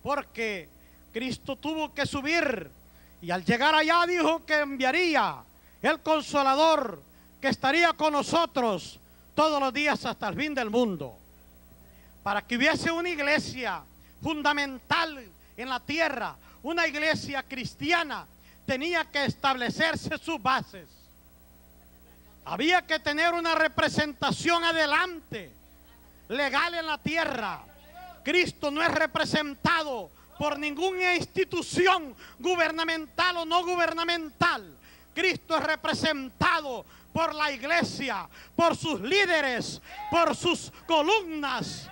porque Cristo tuvo que subir y al llegar allá dijo que enviaría el Consolador que estaría con nosotros todos los días hasta el fin del mundo. Para que hubiese una iglesia fundamental en la tierra, una iglesia cristiana, tenía que establecerse sus bases. Había que tener una representación adelante, legal en la tierra. Cristo no es representado por ninguna institución gubernamental o no gubernamental. Cristo es representado por la iglesia, por sus líderes, por sus columnas.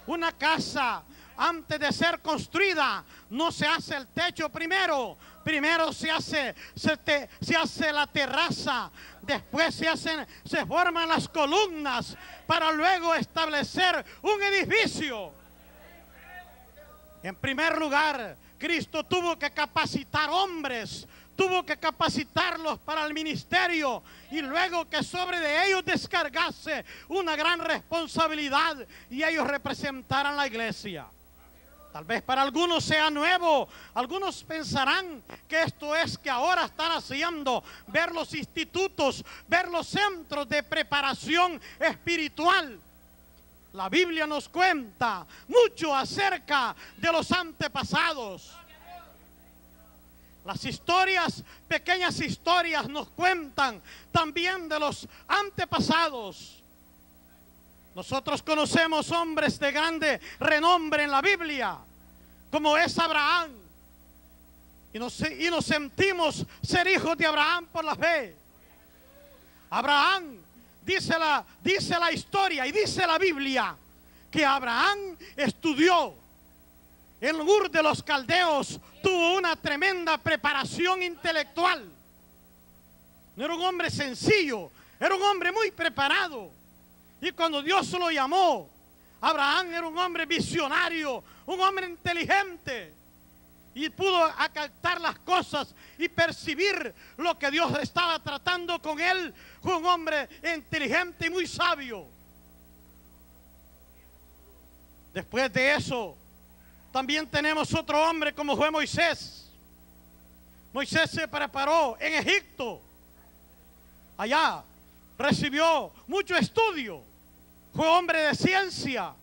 Una casa, antes de ser construida, no se hace el techo primero. Primero se hace la terraza, después se forman las columnas para luego establecer un edificio. En primer lugar, Cristo tuvo que capacitar hombres, tuvo que capacitarlos para el ministerio y luego que sobre de ellos descargase una gran responsabilidad y ellos representaran la iglesia. Tal vez para algunos sea nuevo, algunos pensarán que esto es que ahora están haciendo, ver los institutos, ver los centros de preparación espiritual. La Biblia nos cuenta mucho acerca de los antepasados. Las historias, pequeñas historias nos cuentan también de los antepasados. Nosotros conocemos hombres de grande renombre en la Biblia, como es Abraham. Y nos sentimos ser hijos de Abraham por la fe. Abraham, dice la historia y dice la Biblia, que Abraham estudió en Ur de los Caldeos, tuvo una tremenda preparación intelectual. No era un hombre sencillo, era un hombre muy preparado. Y cuando Dios lo llamó, Abraham era un hombre visionario, un hombre inteligente. Y pudo captar las cosas y percibir lo que Dios estaba tratando con él. Fue un hombre inteligente y muy sabio. Después de eso, también tenemos otro hombre como fue Moisés. Moisés se preparó en Egipto. Allá recibió mucho estudio. Fue hombre de ciencia,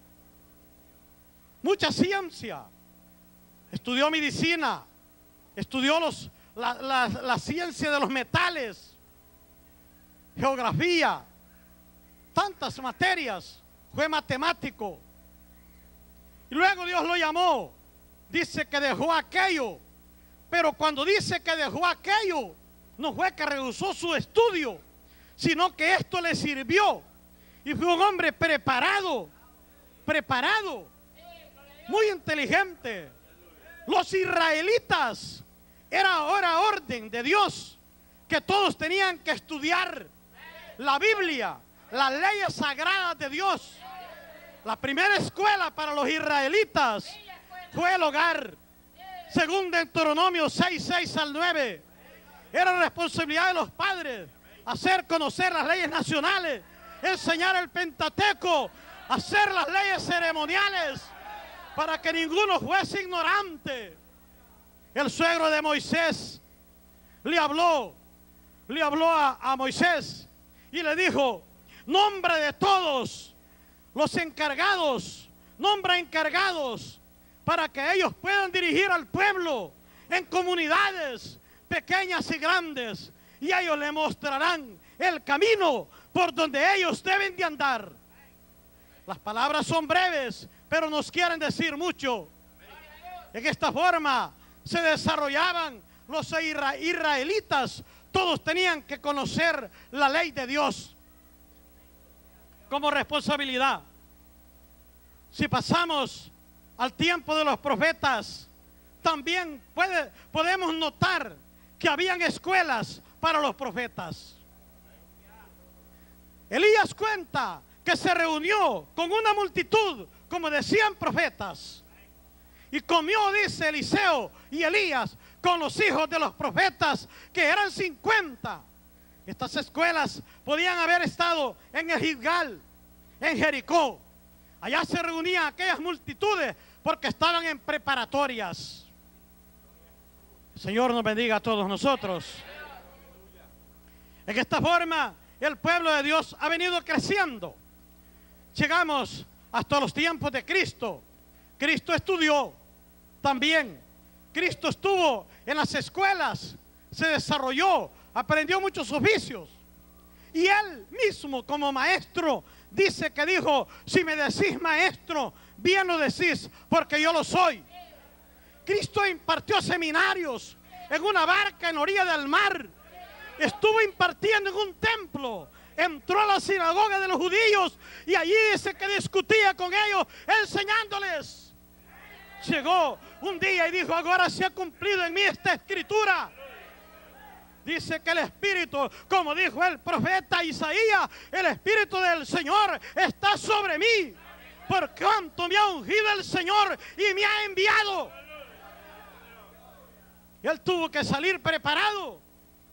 mucha ciencia. Estudió medicina, estudió la ciencia de los metales, geografía, tantas materias. Fue matemático. Y luego Dios lo llamó. Dice que dejó aquello. Pero cuando dice que dejó aquello, no fue que rehusó su estudio, sino que esto le sirvió. Y fue un hombre preparado, muy inteligente. Los israelitas, era ahora orden de Dios que todos tenían que estudiar la Biblia, las leyes sagradas de Dios. La primera escuela para los israelitas fue el hogar. Según Deuteronomio 6:6 al 9, era responsabilidad de los padres hacer conocer las leyes nacionales, enseñar el Pentateuco, hacer las leyes ceremoniales, para que ninguno fuese ignorante. El suegro de Moisés le habló a Moisés y le dijo: nombra de todos los encargados, nombra encargados para que ellos puedan dirigir al pueblo en comunidades pequeñas y grandes, y ellos le mostrarán el camino por donde ellos deben de andar. Las palabras son breves, pero nos quieren decir mucho. En esta forma se desarrollaban los israelitas. Todos tenían que conocer la ley de Dios como responsabilidad. Si pasamos al tiempo de los profetas, también podemos notar que habían escuelas para los profetas. Elías cuenta que se reunió con una multitud como de 100 profetas y comió, dice Eliseo y Elías, con los hijos de los profetas, que eran 50. Estas escuelas podían haber estado en el Gilgal, en Jericó. Allá se reunían aquellas multitudes porque estaban en preparatorias. El Señor nos bendiga a todos nosotros. En esta forma, el pueblo de Dios ha venido creciendo. Llegamos hasta los tiempos de Cristo. Cristo estudió también. Cristo estuvo en las escuelas, se desarrolló, aprendió muchos oficios. Y Él mismo como maestro dice que dijo: si me decís maestro, bien lo decís, porque yo lo soy. Cristo impartió seminarios en una barca en orilla del mar. Estuvo impartiendo en un templo. Entró a la sinagoga de los judíos y allí dice que discutía con ellos, enseñándoles. Llegó un día y dijo: ahora se ha cumplido en mí esta escritura. Dice que el Espíritu, como dijo el profeta Isaías, el Espíritu del Señor está sobre mí, por cuanto me ha ungido el Señor y me ha enviado. Y él tuvo que salir preparado,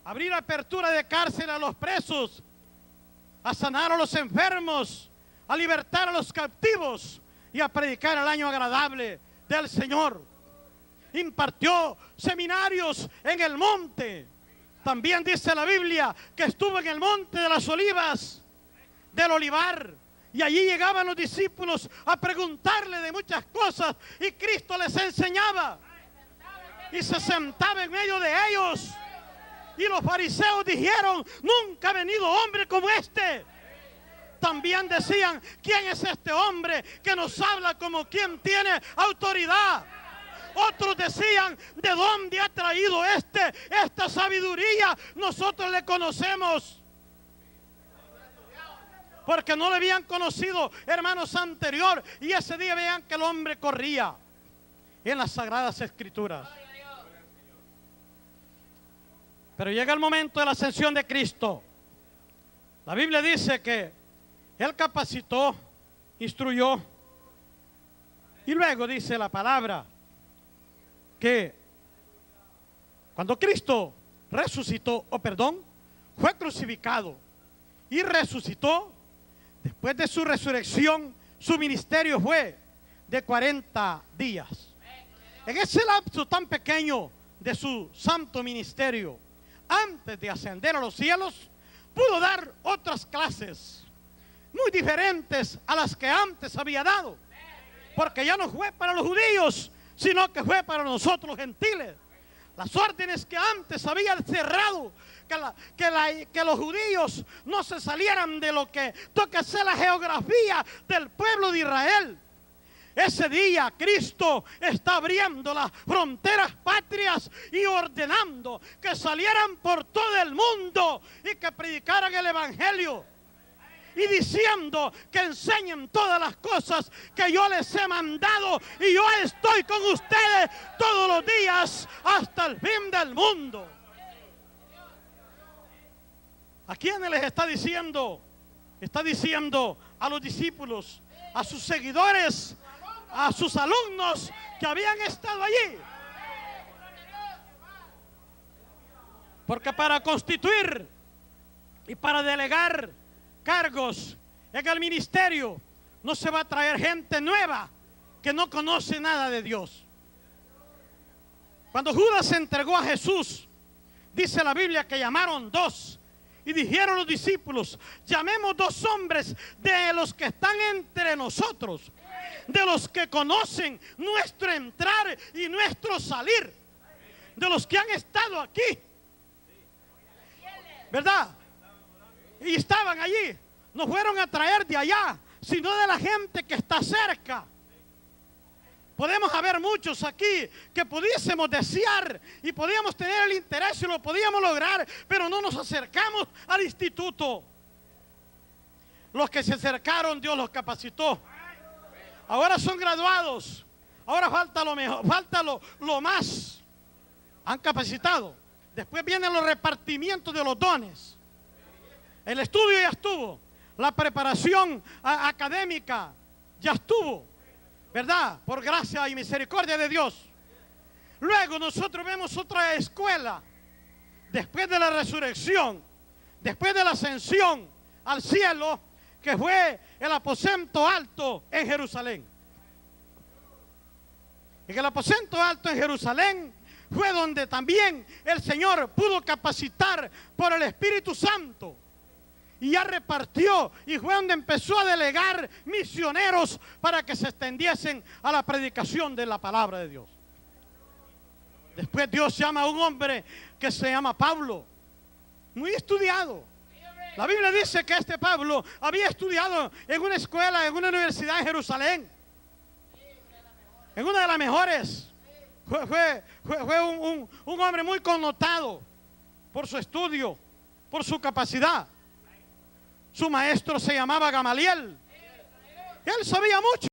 abrir apertura de cárcel a los presos, a sanar a los enfermos, a libertar a los cautivos y a predicar el año agradable del Señor. Impartió seminarios en el monte. También dice la Biblia que estuvo en el monte de las olivas, del olivar, y allí llegaban los discípulos a preguntarle de muchas cosas y Cristo les enseñaba y se sentaba en medio de ellos. Y los fariseos dijeron: nunca ha venido hombre como este. También decían: ¿quién es este hombre que nos habla como quien tiene autoridad? Otros decían: ¿de dónde ha traído esta sabiduría? Nosotros le conocemos. Porque no le habían conocido, hermanos, anterior. Y ese día vean que el hombre corría en las Sagradas Escrituras. Pero llega el momento de la ascensión de Cristo. La Biblia dice que Él capacitó, instruyó. Y luego dice la palabra que cuando Cristo resucitó, fue crucificado y resucitó, después de su resurrección, su ministerio fue de 40 días. En ese lapso tan pequeño de su santo ministerio, antes de ascender a los cielos, pudo dar otras clases muy diferentes a las que antes había dado, porque ya no fue para los judíos, sino que fue para nosotros los gentiles. Las órdenes que antes había cerrado, que los judíos no se salieran de lo que toca ser la geografía del pueblo de Israel. Ese día Cristo está abriendo las fronteras patrias y ordenando que salieran por todo el mundo y que predicaran el evangelio. Y diciendo que enseñen todas las cosas que yo les he mandado, y yo estoy con ustedes todos los días hasta el fin del mundo. ¿A quiénes les está diciendo? Está diciendo a los discípulos, a sus seguidores, a sus alumnos que habían estado allí. Porque para constituir y para delegar cargos en el ministerio no se va a traer gente nueva que no conoce nada de Dios. Cuando Judas se entregó a Jesús, dice la Biblia que llamaron dos y dijeron los discípulos: llamemos dos hombres de los que están entre nosotros, de los que conocen nuestro entrar y nuestro salir, de los que han estado aquí, ¿verdad? Y estaban allí. No fueron a traer de allá, sino de la gente que está cerca. Podemos haber muchos aquí que pudiésemos desear y podíamos tener el interés y lo podíamos lograr, pero no nos acercamos al instituto. Los que se acercaron, Dios los capacitó. Ahora son graduados. Ahora falta lo mejor, falta lo más. Han capacitado. Después vienen los repartimientos de los dones. El estudio ya estuvo. La preparación académica ya estuvo, ¿verdad? Por gracia y misericordia de Dios. Luego nosotros vemos otra escuela. Después de la resurrección, después de la ascensión al cielo, que fue el aposento alto en Jerusalén. En el aposento alto en Jerusalén fue donde también el Señor pudo capacitar por el Espíritu Santo. Y ya repartió, y fue donde empezó a delegar misioneros para que se extendiesen a la predicación de la palabra de Dios. Después Dios llama a un hombre que se llama Pablo, muy estudiado. La Biblia dice que este Pablo había estudiado en una escuela, en una universidad en Jerusalén, en una de las mejores. Fue un hombre muy connotado por su estudio, por su capacidad. Su maestro se llamaba Gamaliel. Él sabía mucho.